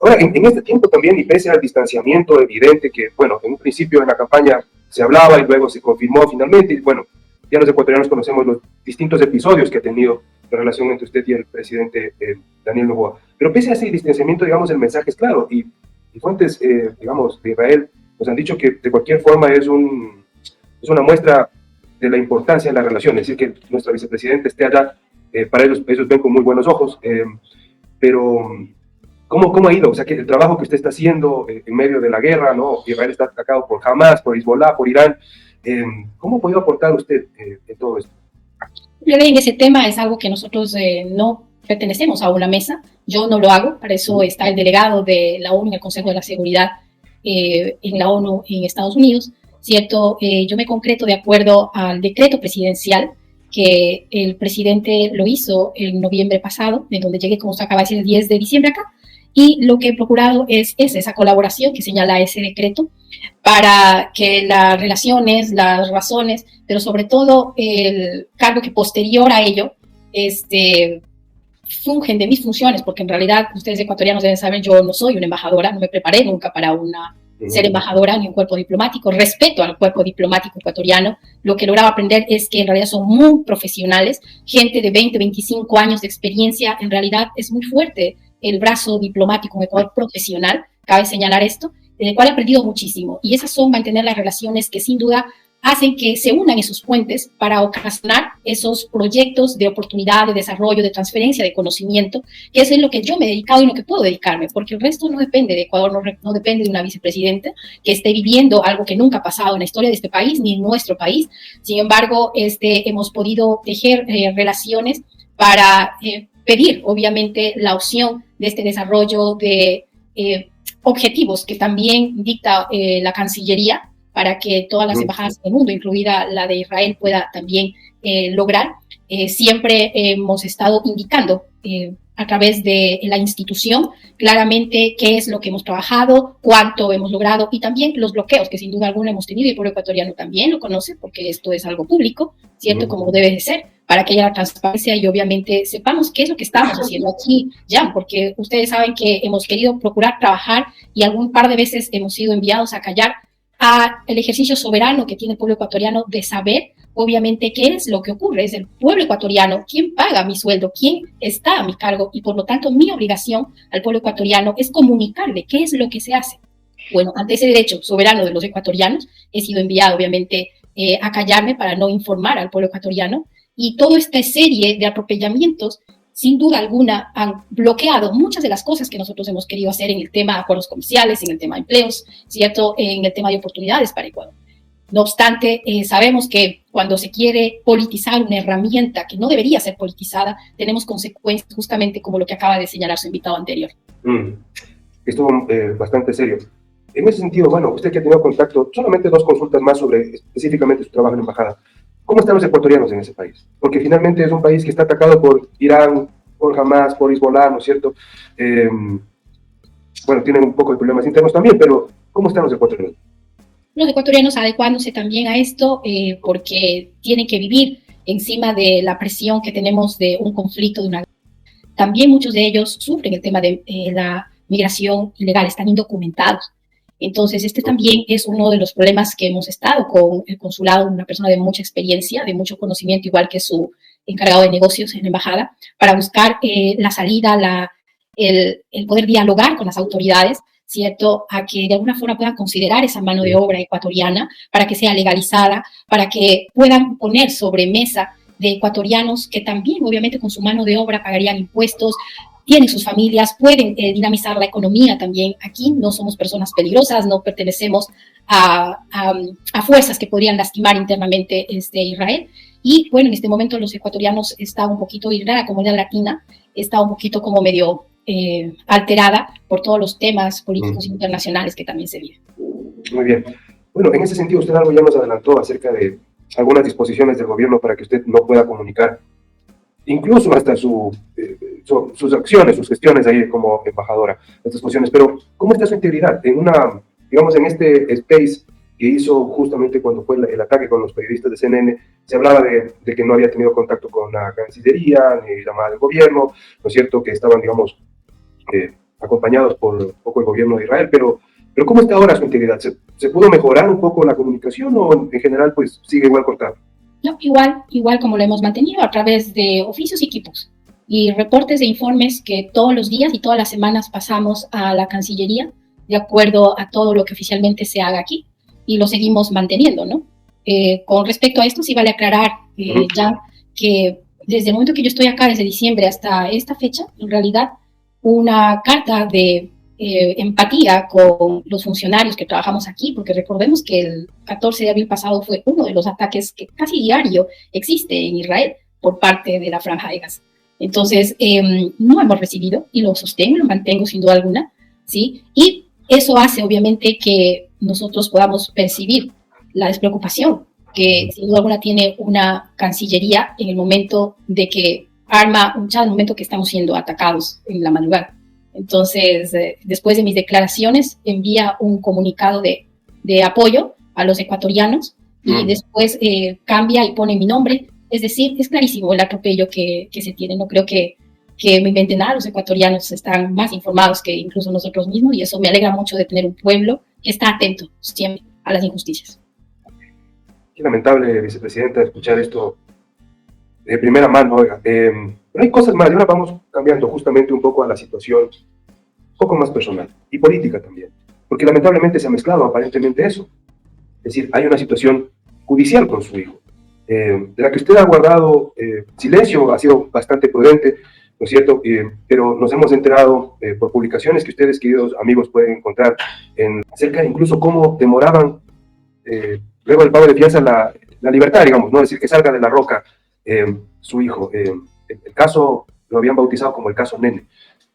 Ahora, en este tiempo también, y pese al distanciamiento evidente que, bueno, en un principio en la campaña se hablaba y luego se confirmó finalmente, y bueno, ya los ecuatorianos conocemos los distintos episodios que ha tenido la relación entre usted y el presidente Daniel Noboa. Pero pese a ese distanciamiento, digamos, el mensaje es claro, y fuentes, digamos, de Israel nos han dicho que de cualquier forma es una muestra de la importancia de la relación, es decir, que nuestra vicepresidenta esté allá, para ellos ven con muy buenos ojos, pero ¿cómo ha ido? O sea, que el trabajo que usted está haciendo en medio de la guerra, ¿no? Israel está atacado por Hamas, por Hezbollah, por Irán, ¿cómo ha podido aportar usted en todo esto? Yo en ese tema es algo que nosotros no pertenecemos a una mesa, yo no lo hago, para eso está el delegado de la ONU en el Consejo de la Seguridad en la ONU en Estados Unidos, ¿cierto? Yo me concreto de acuerdo al decreto presidencial que el presidente lo hizo en noviembre pasado, de donde llegué, como usted acaba de decir, el 10 de diciembre acá, y lo que he procurado es esa colaboración que señala ese decreto para que las relaciones, las razones, pero sobre todo el cargo que posterior a ello fungen de mis funciones, porque en realidad ustedes ecuatorianos deben saber, yo no soy una embajadora, no me preparé nunca para ser embajadora ni un cuerpo diplomático, respeto al cuerpo diplomático ecuatoriano, lo que lograba aprender es que en realidad son muy profesionales, gente de 20, 25 años de experiencia, en realidad es muy fuerte el brazo diplomático en Ecuador profesional, cabe señalar esto, del cual he aprendido muchísimo, y esas son mantener las relaciones que sin duda hacen que se unan esos puentes para ocasionar esos proyectos de oportunidad, de desarrollo, de transferencia de conocimiento, que eso es lo que yo me he dedicado y lo que puedo dedicarme, porque el resto no depende de Ecuador, no depende de una vicepresidenta que esté viviendo algo que nunca ha pasado en la historia de este país ni en nuestro país. Sin embargo, hemos podido tejer relaciones para pedir, obviamente, la opción de este desarrollo de objetivos que también dicta la Cancillería, para que todas las embajadas del mundo, incluida la de Israel, pueda también lograr. Siempre hemos estado indicando a través de la institución claramente qué es lo que hemos trabajado, cuánto hemos logrado y también los bloqueos que sin duda alguna hemos tenido, y el pueblo ecuatoriano también lo conoce porque esto es algo público, ¿cierto? Como debe de ser, para que haya la transparencia y obviamente sepamos qué es lo que estamos haciendo aquí, ya, porque ustedes saben que hemos querido procurar trabajar y algún par de veces hemos sido enviados a callar al ejercicio soberano que tiene el pueblo ecuatoriano de saber, obviamente, qué es lo que ocurre. Es el pueblo ecuatoriano quien paga mi sueldo, quien está a mi cargo, y por lo tanto mi obligación al pueblo ecuatoriano es comunicarle qué es lo que se hace. Bueno, ante ese derecho soberano de los ecuatorianos, he sido enviado, obviamente, a callarme para no informar al pueblo ecuatoriano, y toda esta serie de atropellamientos sin duda alguna han bloqueado muchas de las cosas que nosotros hemos querido hacer en el tema de acuerdos comerciales, en el tema de empleos, ¿cierto? En el tema de oportunidades para Ecuador. No obstante, sabemos que cuando se quiere politizar una herramienta que no debería ser politizada, tenemos consecuencias justamente como lo que acaba de señalar su invitado anterior. Estuvo bastante serio. En ese sentido, bueno, usted que ha tenido contacto, solamente 2 consultas más sobre específicamente su trabajo en la embajada. ¿Cómo están los ecuatorianos en ese país? Porque finalmente es un país que está atacado por Irán, por Hamas, por Hezbollah, ¿no es cierto? Bueno, tienen un poco de problemas internos también, pero ¿cómo están los ecuatorianos? Los ecuatorianos adecuándose también a esto porque tienen que vivir encima de la presión que tenemos de un conflicto, de una guerra. También muchos de ellos sufren el tema de la migración ilegal, están indocumentados. Entonces, este también es uno de los problemas que hemos estado con el consulado, una persona de mucha experiencia, de mucho conocimiento, igual que su encargado de negocios en la embajada, para buscar la salida, el poder dialogar con las autoridades, ¿cierto? A que de alguna forma puedan considerar esa mano de obra ecuatoriana para que sea legalizada, para que puedan poner sobre mesa de ecuatorianos que también, obviamente, con su mano de obra pagarían impuestos, tienen sus familias, pueden dinamizar la economía también. Aquí no somos personas peligrosas, no pertenecemos a fuerzas que podrían lastimar internamente Israel. Y bueno, en este momento los ecuatorianos están un poquito, y la comunidad latina está un poquito como medio alterada por todos los temas políticos internacionales que también se viven. Muy bien. Bueno, en ese sentido usted algo ya nos adelantó acerca de algunas disposiciones del gobierno para que usted no pueda comunicar, incluso hasta sus acciones, sus gestiones ahí como embajadora, estas cuestiones. Pero, ¿cómo está su integridad? Digamos, en este space que hizo justamente cuando fue el ataque con los periodistas de CNN, se hablaba de que no había tenido contacto con la Cancillería, ni llamada del gobierno, ¿no es cierto? Que estaban, digamos, acompañados por un poco el gobierno de Israel, pero ¿cómo está ahora su integridad? ¿Se pudo mejorar un poco la comunicación o en general pues sigue igual cortado? No, igual como lo hemos mantenido a través de oficios y equipos y reportes de informes que todos los días y todas las semanas pasamos a la Cancillería de acuerdo a todo lo que oficialmente se haga aquí y lo seguimos manteniendo, ¿no? Con respecto a esto, sí vale aclarar ya que desde el momento que yo estoy acá, desde diciembre hasta esta fecha, en realidad una carta de empatía con los funcionarios que trabajamos aquí, porque recordemos que el 14 de abril pasado fue uno de los ataques que casi diario existe en Israel por parte de la Franja de Gaza. Entonces, no hemos recibido, y lo sostengo, lo mantengo sin duda alguna, ¿sí? Y eso hace, obviamente, que nosotros podamos percibir la despreocupación que sin duda alguna tiene una Cancillería en el momento de que arma un chat, en el momento que estamos siendo atacados en la madrugada. Entonces, después de mis declaraciones, envía un comunicado de apoyo a los ecuatorianos y después cambia y pone mi nombre. Es decir, es clarísimo el atropello que se tiene. No creo que me inventen nada. Los ecuatorianos están más informados que incluso nosotros mismos y eso me alegra mucho de tener un pueblo que está atento siempre a las injusticias. Qué lamentable, vicepresidenta, escuchar esto de primera mano, oiga. Pero hay cosas más, y ahora vamos cambiando justamente un poco a la situación un poco más personal y política también, porque lamentablemente se ha mezclado aparentemente eso. Es decir, hay una situación judicial con su hijo, de la que usted ha guardado silencio, ha sido bastante prudente, ¿no es cierto? Pero nos hemos enterado por publicaciones que ustedes, queridos amigos, pueden encontrar acerca de incluso cómo demoraban luego del pago de fianza la libertad, digamos, ¿no? Es decir, que salga de la roca su hijo. El caso lo habían bautizado como el caso Nene.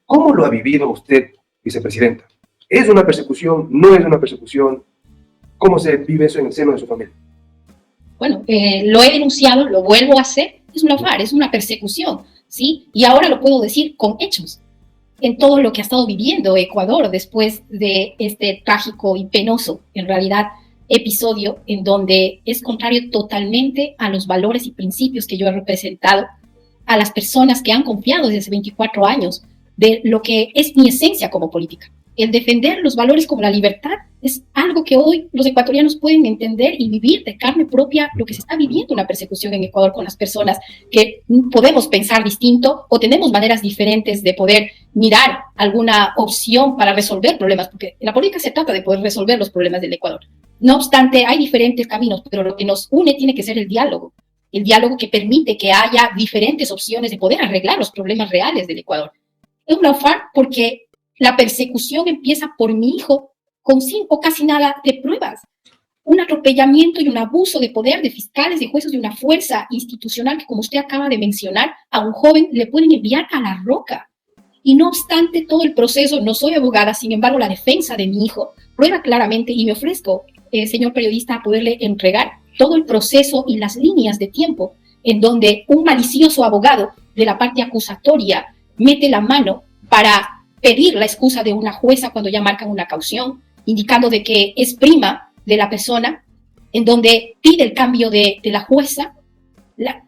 ¿Cómo lo ha vivido usted, vicepresidenta? ¿Es una persecución? ¿No es una persecución? ¿Cómo se vive eso en el seno de su familia? Bueno, lo he denunciado, lo vuelvo a hacer, es un lawfare, es una persecución, ¿sí? Y ahora lo puedo decir con hechos. En todo lo que ha estado viviendo Ecuador después de este trágico y penoso, en realidad, episodio en donde es contrario totalmente a los valores y principios que yo he representado a las personas que han confiado desde hace 24 años de lo que es mi esencia como política. El defender los valores como la libertad es algo que hoy los ecuatorianos pueden entender y vivir de carne propia lo que se está viviendo una persecución en Ecuador con las personas que podemos pensar distinto o tenemos maneras diferentes de poder mirar alguna opción para resolver problemas, porque en la política se trata de poder resolver los problemas del Ecuador. No obstante, hay diferentes caminos, pero lo que nos une tiene que ser el diálogo que permite que haya diferentes opciones de poder arreglar los problemas reales del Ecuador. Es un lawfare porque la persecución empieza por mi hijo con 5 casi nada de pruebas. Un atropellamiento y un abuso de poder de fiscales, de jueces, de una fuerza institucional que, como usted acaba de mencionar, a un joven le pueden enviar a la roca. Y no obstante todo el proceso, no soy abogada, sin embargo, la defensa de mi hijo prueba claramente y me ofrezco, señor periodista, a poderle entregar todo el proceso y las líneas de tiempo en donde un malicioso abogado de la parte acusatoria mete la mano para pedir la excusa de una jueza cuando ya marcan una caución, indicando de que es prima de la persona, en donde pide el cambio de la jueza,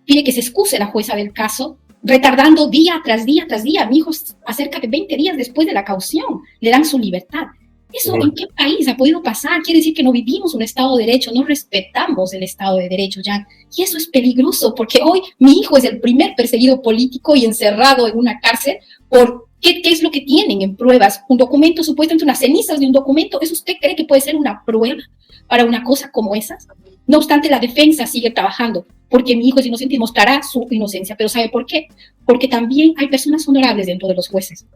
pide que se excuse la jueza del caso, retardando día tras día tras día. Mi hijo, acerca de 20 días después de la caución, le dan su libertad. ¿Eso en qué país ha podido pasar? Quiere decir que no vivimos un Estado de Derecho, no respetamos el Estado de Derecho, Jan. Y eso es peligroso, porque hoy mi hijo es el primer perseguido político y encerrado en una cárcel por ¿qué es lo que tienen en pruebas? Un documento, supuestamente unas cenizas de un documento. ¿Eso usted cree que puede ser una prueba para una cosa como esas? No obstante, la defensa sigue trabajando, porque mi hijo es inocente y mostrará su inocencia. ¿Pero sabe por qué? Porque también hay personas honorables dentro de los jueces.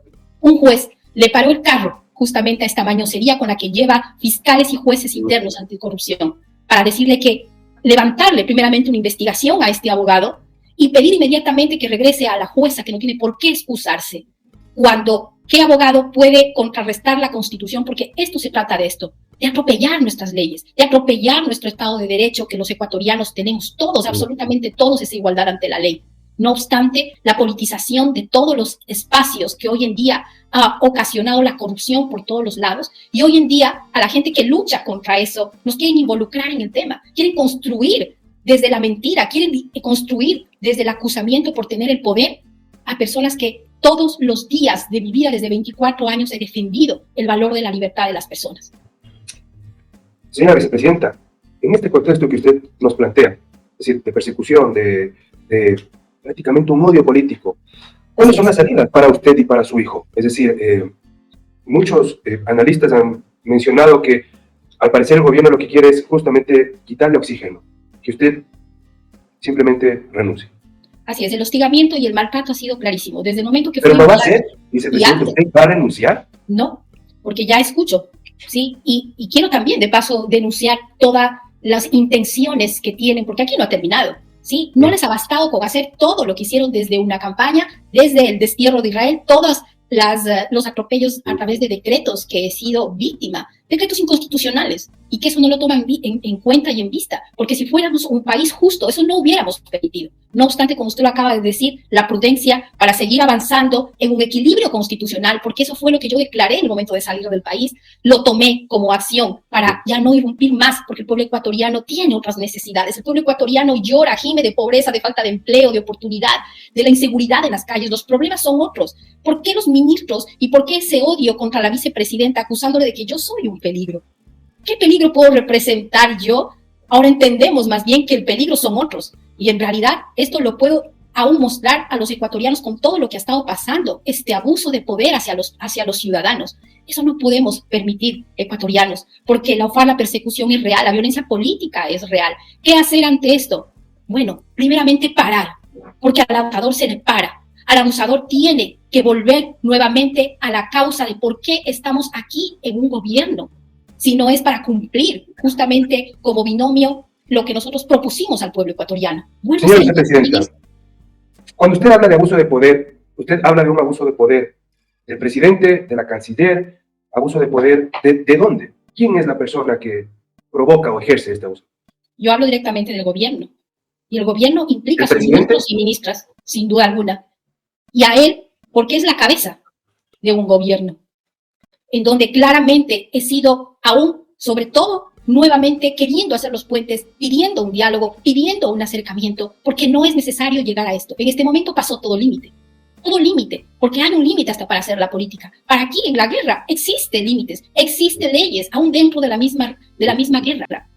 Un juez le paró el carro justamente a esta mañosería con la que lleva fiscales y jueces internos anticorrupción, para decirle que levantarle primeramente una investigación a este abogado y pedir inmediatamente que regrese a la jueza, que no tiene por qué excusarse, cuando ¿qué abogado puede contrarrestar la Constitución? Porque esto se trata de esto, de atropellar nuestras leyes, de atropellar nuestro Estado de Derecho que los ecuatorianos tenemos todos, absolutamente todos, esa igualdad ante la ley. No obstante, la politización de todos los espacios que hoy en día ha ocasionado la corrupción por todos los lados, y hoy en día a la gente que lucha contra eso nos quieren involucrar en el tema, quieren construir desde la mentira, quieren construir desde el acusamiento por tener el poder a personas que todos los días de mi vida, desde 24 años, he defendido el valor de la libertad de las personas. Señora vicepresidenta, en este contexto que usted nos plantea, es decir, de persecución, de prácticamente un odio político, ¿cuáles son las salidas para usted y para su hijo? Es decir, muchos analistas han mencionado que al parecer el gobierno lo que quiere es justamente quitarle oxígeno, que usted simplemente renuncie. Así es, el hostigamiento y el maltrato ha sido clarísimo. Desde el momento que ¿Pero no va a ser, vicepresidente, usted va a renunciar? No, porque ya escucho, ¿sí? Y quiero también, de paso, denunciar todas las intenciones que tienen, porque aquí no ha terminado, ¿sí? No les ha bastado con hacer todo lo que hicieron desde una campaña, desde el destierro de Israel, todos los atropellos a través de decretos que he sido víctima, decretos inconstitucionales, y que eso no lo toman en cuenta y en vista, porque si fuéramos un país justo, eso no hubiéramos permitido. No obstante, como usted lo acaba de decir, la prudencia para seguir avanzando en un equilibrio constitucional, porque eso fue lo que yo declaré en el momento de salir del país, lo tomé como acción para ya no irrumpir más, porque el pueblo ecuatoriano tiene otras necesidades. El pueblo ecuatoriano llora, gime de pobreza, de falta de empleo, de oportunidad, de la inseguridad en las calles. Los problemas son otros. ¿Por qué los ministros y por qué ese odio contra la vicepresidenta acusándole de que yo soy un peligro? ¿Qué peligro puedo representar yo? Ahora entendemos más bien que el peligro son otros. Y en realidad esto lo puedo aún mostrar a los ecuatorianos con todo lo que ha estado pasando, este abuso de poder hacia los ciudadanos. Eso no podemos permitir, ecuatorianos, porque la persecución es real, la violencia política es real. ¿Qué hacer ante esto? Bueno, primeramente parar, porque al abusador se le para. Al abusador tiene que volver nuevamente a la causa de por qué estamos aquí en un gobierno, si no es para cumplir justamente como binomio lo que nosotros propusimos al pueblo ecuatoriano. Bueno, señora vicepresidenta, cuando usted habla de abuso de poder, usted habla de un abuso de poder del presidente, de la canciller, abuso de poder, ¿de dónde? ¿Quién es la persona que provoca o ejerce este abuso? Yo hablo directamente del gobierno, y el gobierno implica a sus ministros y ministras, sin duda alguna, y a él, porque es la cabeza de un gobierno, en donde claramente he sido aún, sobre todo, nuevamente queriendo hacer los puentes, pidiendo un diálogo, pidiendo un acercamiento, porque no es necesario llegar a esto. En este momento pasó todo límite, porque hay un límite hasta para hacer la política. Para aquí, en la guerra, existen límites, existen leyes, aún dentro de la misma guerra.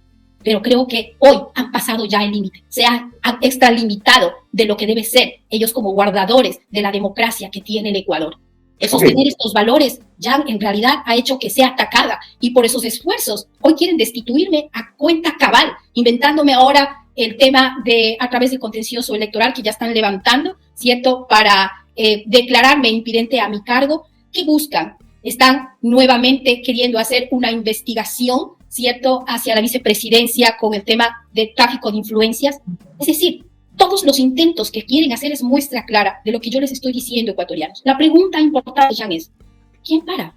Pero creo que hoy han pasado ya el límite, se han extralimitado de lo que debe ser ellos como guardadores de la democracia que tiene el Ecuador. El sostener estos valores ya en realidad ha hecho que sea atacada, y por esos esfuerzos hoy quieren destituirme a cuenta cabal, inventándome ahora el tema a través del contencioso electoral que ya están levantando, ¿cierto?, para declararme impidente a mi cargo. ¿Qué buscan? Están nuevamente queriendo hacer una investigación, ¿cierto?, hacia la vicepresidencia con el tema de tráfico de influencias. Es decir, todos los intentos que quieren hacer es muestra clara de lo que yo les estoy diciendo, ecuatorianos. La pregunta importante, Jean, es: ¿quién para?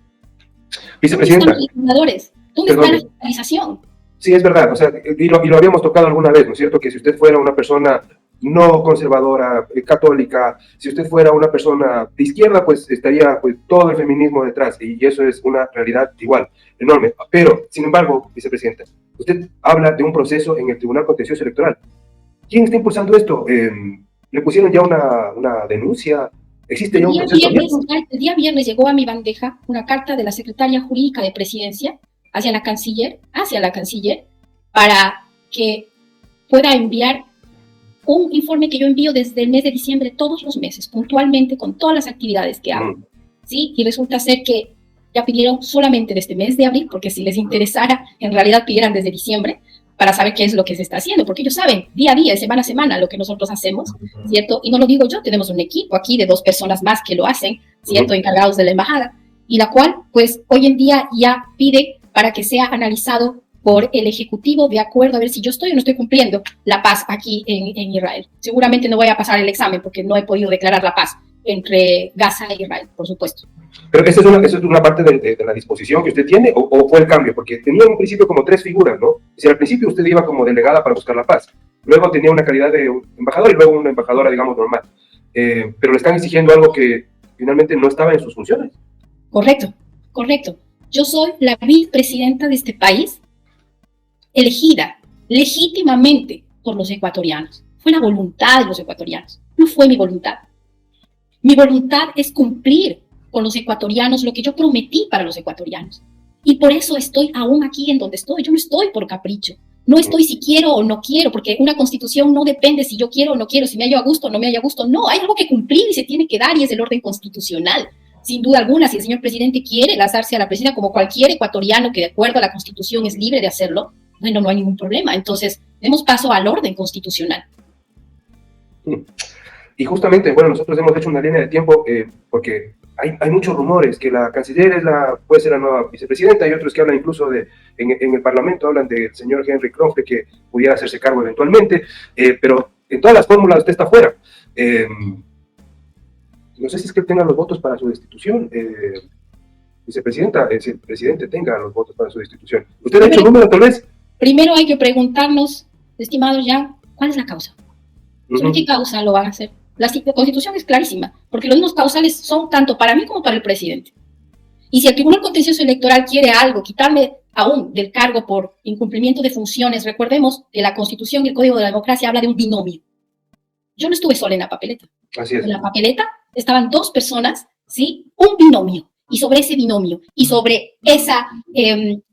Vicepresidenta, ¿Dónde están los legisladores? ¿Dónde está la fiscalización? Sí, es verdad, o sea, y lo habíamos tocado alguna vez, ¿no es cierto? Que si usted fuera una persona no conservadora, católica, si usted fuera una persona de izquierda, pues estaría pues todo el feminismo detrás, y eso es una realidad igual, enorme. Pero, sin embargo, vicepresidenta, usted habla de un proceso en el Tribunal Contencioso Electoral. ¿Quién está impulsando esto? ¿Le pusieron ya una denuncia? ¿Existe ya un proceso abierto? El día viernes llegó a mi bandeja una carta de la secretaria jurídica de Presidencia hacia la canciller, para que pueda enviar un informe que yo envío desde el mes de diciembre todos los meses, puntualmente, con todas las actividades que hago. ¿Sí? Y resulta ser que ya pidieron solamente de este mes de abril, porque si les interesara, en realidad pidieran desde diciembre, para saber qué es lo que se está haciendo, porque ellos saben día a día, semana a semana, lo que nosotros hacemos, ¿cierto? Y no lo digo yo, tenemos un equipo aquí de 2 personas más que lo hacen, ¿cierto? Encargados de la embajada, y la cual, pues, hoy en día ya pide para que sea analizado por el Ejecutivo de acuerdo a ver si yo estoy o no estoy cumpliendo la paz aquí en Israel. Seguramente no voy a pasar el examen porque no he podido declarar la paz entre Gaza e Israel, por supuesto. Pero esa es una parte de la disposición que usted tiene, o fue el cambio, porque tenía en un principio como 3 figuras, ¿no? Si al principio usted iba como delegada para buscar la paz, luego tenía una calidad de embajador y luego una embajadora, digamos, normal. Pero le están exigiendo algo que finalmente no estaba en sus funciones. Correcto. Yo soy la vicepresidenta de este país, elegida legítimamente por los ecuatorianos. Fue la voluntad de los ecuatorianos, no fue mi voluntad. Mi voluntad es cumplir con los ecuatorianos lo que yo prometí para los ecuatorianos. Y por eso estoy aún aquí en donde estoy. Yo no estoy por capricho. No estoy si quiero o no quiero, porque una constitución no depende si yo quiero o no quiero, si me hallo a gusto o no me hallo a gusto. No, hay algo que cumplir y se tiene que dar, y es el orden constitucional. Sin duda alguna, si el señor presidente quiere lanzarse a la presidencia como cualquier ecuatoriano que de acuerdo a la constitución es libre de hacerlo, bueno, no hay ningún problema. Entonces, demos paso al orden constitucional. Y justamente, bueno, nosotros hemos hecho una línea de tiempo porque hay muchos rumores que la canciller puede ser la nueva vicepresidenta, y otros que hablan incluso en el Parlamento, hablan del señor Henry Croft, que pudiera hacerse cargo eventualmente, pero en todas las fórmulas usted está fuera. No sé si es que él tenga los votos para su destitución, vicepresidenta, si el presidente tenga los votos para su destitución. ¿Usted ha hecho número, tal vez? Primero hay que preguntarnos, estimados ya, ¿cuál es la causa? ¿Sobre qué causa lo van a hacer? La Constitución es clarísima, porque los mismos causales son tanto para mí como para el presidente. Y si el Tribunal Contencioso Electoral quiere algo, quitarme aún del cargo por incumplimiento de funciones, recordemos que la Constitución y el Código de la Democracia habla de un binomio. Yo no estuve sola en la papeleta. Así es. En la papeleta estaban dos personas, ¿sí? Un binomio. Y sobre ese binomio y sobre esa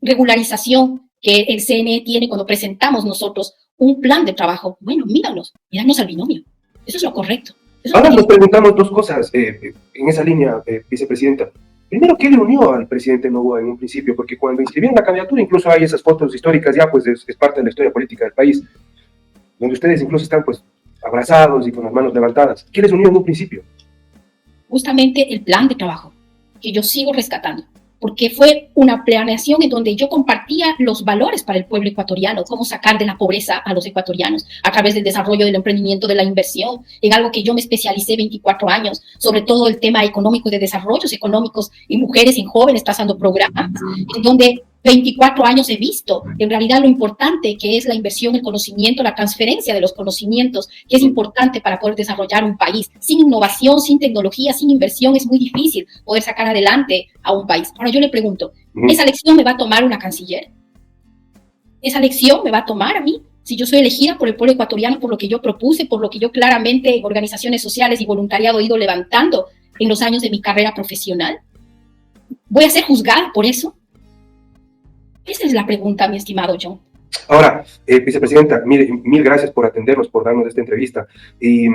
regularización que el CNE tiene cuando presentamos nosotros un plan de trabajo, bueno, míranos al binomio. Eso es lo correcto. Ahora nos preguntamos dos cosas en esa línea, vicepresidenta. Primero, ¿qué le unió al presidente Noboa en un principio? Porque cuando inscribieron la candidatura, incluso hay esas fotos históricas ya, pues es parte de la historia política del país, donde ustedes incluso están pues abrazados y con las manos levantadas. ¿Qué les unió en un principio? Justamente el plan de trabajo, que yo sigo rescatando, porque fue una planeación en donde yo compartía los valores para el pueblo ecuatoriano, cómo sacar de la pobreza a los ecuatorianos a través del desarrollo del emprendimiento, de la inversión, en algo que yo me especialicé 24 años, sobre todo el tema económico, de desarrollos económicos y mujeres y jóvenes, trazando programas, en donde 24 años he visto en realidad lo importante que es la inversión, el conocimiento, la transferencia de los conocimientos, que es importante para poder desarrollar un país. Sin innovación, sin tecnología, sin inversión es muy difícil poder sacar adelante a un país. Ahora yo le pregunto, ¿esa lección me va a tomar una canciller? ¿Esa lección me va a tomar a mí? Si yo soy elegida por el pueblo ecuatoriano, por lo que yo propuse, por lo que yo claramente en organizaciones sociales y voluntariado he ido levantando en los años de mi carrera profesional, ¿voy a ser juzgada por eso? Esa es la pregunta, mi estimado John. Ahora, vicepresidenta, mil gracias por atendernos, por darnos esta entrevista. Y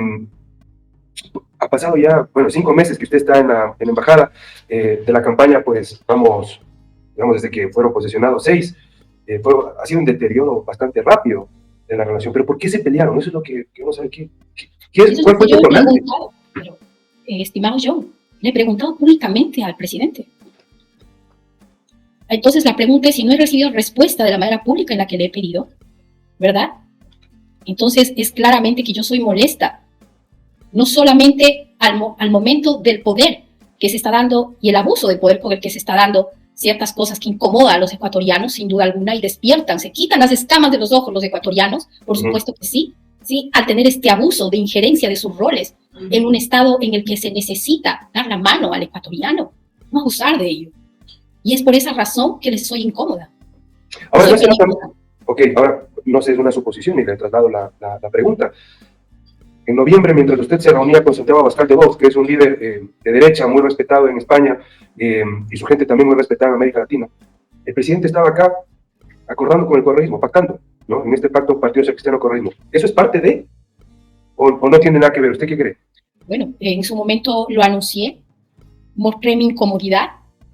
ha pasado ya, 5 meses que usted está en la embajada de la campaña, pues vamos, digamos, desde que fueron posesionados 6, ha sido un deterioro bastante rápido de la relación. Pero ¿por qué se pelearon? Eso es lo que uno sabe. ¿Cuál fue el detonante? Pero, estimado John, le he preguntado públicamente al presidente. Entonces la pregunta es si no he recibido respuesta de la manera pública en la que le he pedido, ¿verdad? Entonces es claramente que yo soy molesta, no solamente al momento del poder que se está dando y el abuso del poder con el que se está dando ciertas cosas que incomodan a los ecuatorianos, sin duda alguna, y despiertan, se quitan las escamas de los ojos los ecuatorianos, por supuesto que sí, al tener este abuso de injerencia de sus roles en un estado en el que se necesita dar la mano al ecuatoriano, no abusar de ello. Y es por esa razón que les soy incómoda. Ahora, ahora no sé, es una suposición y le traslado la pregunta. En noviembre, mientras usted se reunía con Santiago Abascal de Vox, que es un líder de derecha muy respetado en España y su gente también muy respetada en América Latina, el presidente estaba acá acordando con el correísmo, pactando, ¿no? En este pacto Partido Cristiano Correísmo. ¿Eso es parte de? ¿O no tiene nada que ver? ¿Usted qué cree? Bueno, en su momento lo anuncié, mostré mi incomodidad,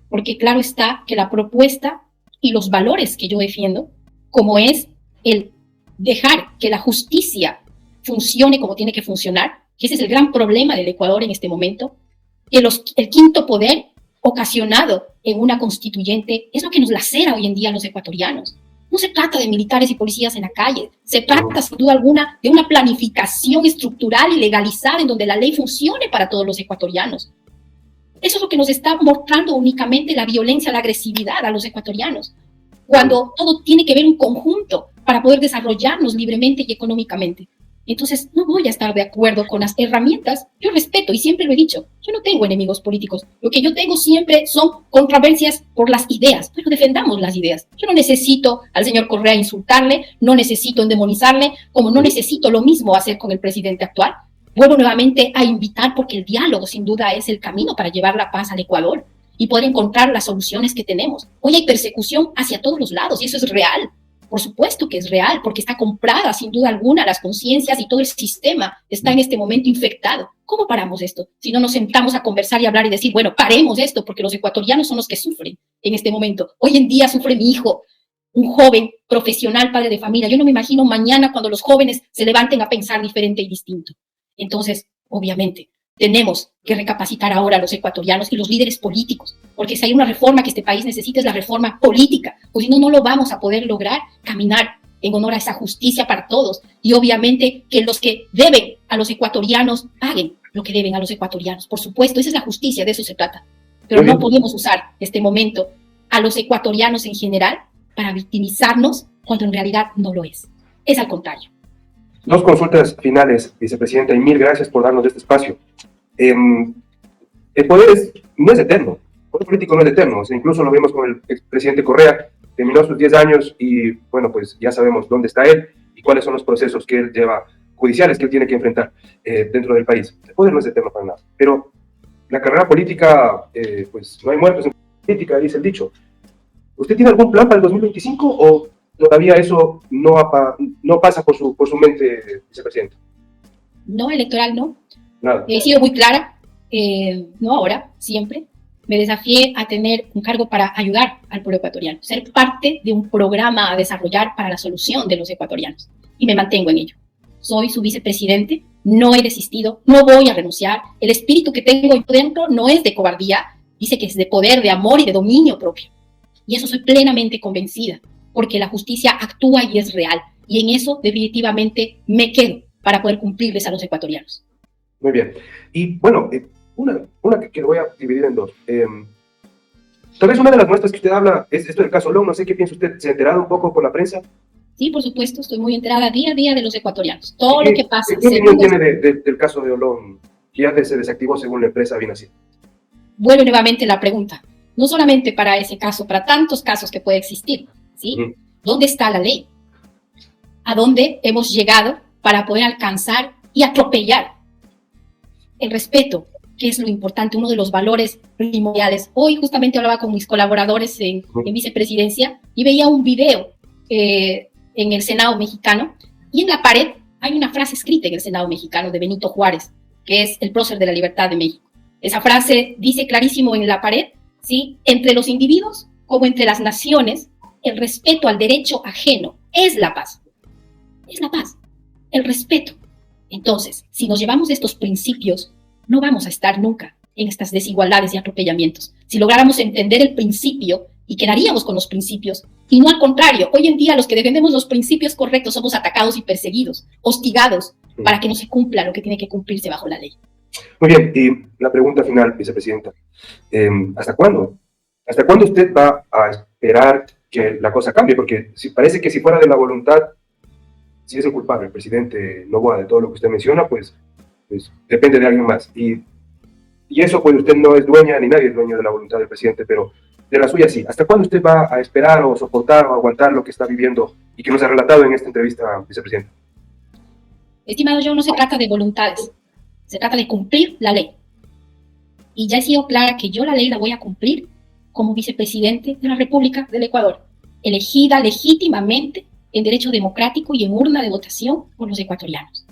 porque claro está que la propuesta y los valores que yo defiendo, como es el dejar que la justicia funcione como tiene que funcionar, que ese es el gran problema del Ecuador en este momento, que el quinto poder ocasionado en una constituyente es lo que nos lacera hoy en día a los ecuatorianos. No se trata de militares y policías en la calle, se trata sin duda alguna de una planificación estructural y legalizada en donde la ley funcione para todos los ecuatorianos. Eso es lo que nos está mostrando únicamente la violencia, la agresividad a los ecuatorianos, cuando todo tiene que ver un conjunto para poder desarrollarnos libremente y económicamente. Entonces, no voy a estar de acuerdo con las herramientas. Yo respeto y siempre lo he dicho, yo no tengo enemigos políticos. Lo que yo tengo siempre son controversias por las ideas, pero defendamos las ideas. Yo no necesito al señor Correa insultarle, no necesito endemonizarle, como no necesito lo mismo hacer con el presidente actual. Vuelvo nuevamente a invitar porque el diálogo sin duda es el camino para llevar la paz al Ecuador y poder encontrar las soluciones que tenemos. Hoy hay persecución hacia todos los lados y eso es real. Por supuesto que es real porque está comprada sin duda alguna las conciencias y todo el sistema está en este momento infectado. ¿Cómo paramos esto? Si no nos sentamos a conversar y hablar y decir, bueno, paremos esto porque los ecuatorianos son los que sufren en este momento. Hoy en día sufre mi hijo, un joven profesional, padre de familia. Yo no me imagino mañana cuando los jóvenes se levanten a pensar diferente y distinto. Entonces, obviamente, tenemos que recapacitar ahora a los ecuatorianos y los líderes políticos, porque si hay una reforma que este país necesita es la reforma política, pues si no, no lo vamos a poder lograr caminar en honor a esa justicia para todos. Y obviamente que los que deben a los ecuatorianos paguen lo que deben a los ecuatorianos. Por supuesto, esa es la justicia, de eso se trata. Pero no podemos usar este momento a los ecuatorianos en general para victimizarnos cuando en realidad no lo es. Es al contrario. Dos consultas finales, vicepresidenta, y mil gracias por darnos este espacio. El poder no es eterno, el poder político no es eterno, o sea, incluso lo vimos con el expresidente Correa, terminó sus 10 años y, bueno, pues ya sabemos dónde está él y cuáles son los procesos que él lleva, judiciales que él tiene que enfrentar dentro del país. El poder no es eterno para nada, pero la carrera política, pues no hay muertos en política, dice el dicho. ¿Usted tiene algún plan para el 2025 o todavía eso no pasa por su mente, vicepresidente? No, electoral no. Nada. He sido muy clara, no ahora, siempre. Me desafié a tener un cargo para ayudar al pueblo ecuatoriano, ser parte de un programa a desarrollar para la solución de los ecuatorianos. Y me mantengo en ello. Soy su vicepresidente, no he desistido, no voy a renunciar. El espíritu que tengo yo dentro no es de cobardía, dice que es de poder, de amor y de dominio propio. Y eso soy plenamente convencida, porque la justicia actúa y es real. Y en eso definitivamente me quedo para poder cumplirles a los ecuatorianos. Muy bien. Y bueno, una que lo voy a dividir en dos. Tal vez una de las muestras que usted habla es esto del caso Long. No sé qué piensa usted. ¿Se ha enterado un poco por la prensa? Sí, por supuesto, estoy muy enterada día a día de los ecuatorianos. Todo lo que pasa. ¿Qué opinión tiene del caso de Olón, que ya se desactivó según la empresa Binacid? Vuelve nuevamente la pregunta. No solamente para ese caso, para tantos casos que puede existir, ¿sí? ¿Dónde está la ley? ¿A dónde hemos llegado para poder alcanzar y atropellar el respeto, que es lo importante, uno de los valores primordiales? Hoy justamente hablaba con mis colaboradores en vicepresidencia y veía un video en el Senado mexicano, y en la pared hay una frase escrita en el Senado mexicano de Benito Juárez, que es el prócer de la libertad de México. Esa frase dice clarísimo en la pared, ¿sí? Entre los individuos como entre las naciones, el respeto al derecho ajeno es la paz. Es la paz, el respeto. Entonces, si nos llevamos estos principios, no vamos a estar nunca en estas desigualdades y atropellamientos. Si lográramos entender el principio y quedaríamos con los principios, y no al contrario. Hoy en día los que defendemos los principios correctos somos atacados y perseguidos, hostigados, para que no se cumpla lo que tiene que cumplirse bajo la ley. Muy bien, y la pregunta final, vicepresidenta. ¿Hasta cuándo? ¿Hasta cuándo usted va a esperar que la cosa cambie? Porque parece que si fuera de la voluntad, si es el culpable, el presidente Noboa, de todo lo que usted menciona, pues depende de alguien más. Y eso, pues usted no es dueña, ni nadie es dueño de la voluntad del presidente, pero de la suya sí. ¿Hasta cuándo usted va a esperar o soportar o aguantar lo que está viviendo y que nos ha relatado en esta entrevista, vicepresidente? Estimado, no se trata de voluntades, se trata de cumplir la ley. Y ya he sido clara que yo la ley la voy a cumplir como vicepresidente de la República del Ecuador, elegida legítimamente en derecho democrático y en urna de votación por los ecuatorianos.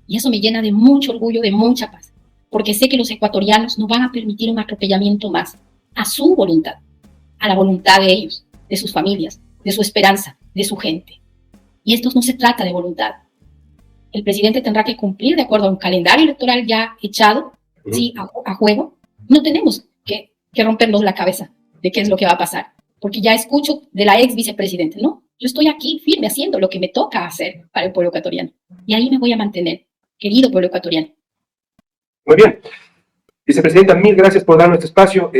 Y eso me llena de mucho orgullo, de mucha paz, porque sé que los ecuatorianos no van a permitir un atropellamiento más a su voluntad, a la voluntad de ellos, de sus familias, de su esperanza, de su gente. Y esto no se trata de voluntad. El presidente tendrá que cumplir de acuerdo a un calendario electoral ya echado, ¿sí? a juego. No tenemos que rompernos la cabeza de qué es lo que va a pasar, porque ya escucho de la ex vicepresidente, no, yo estoy aquí firme haciendo lo que me toca hacer para el pueblo ecuatoriano. Y ahí me voy a mantener, querido pueblo ecuatoriano. Muy bien. Vicepresidenta, mil gracias por darnos este espacio.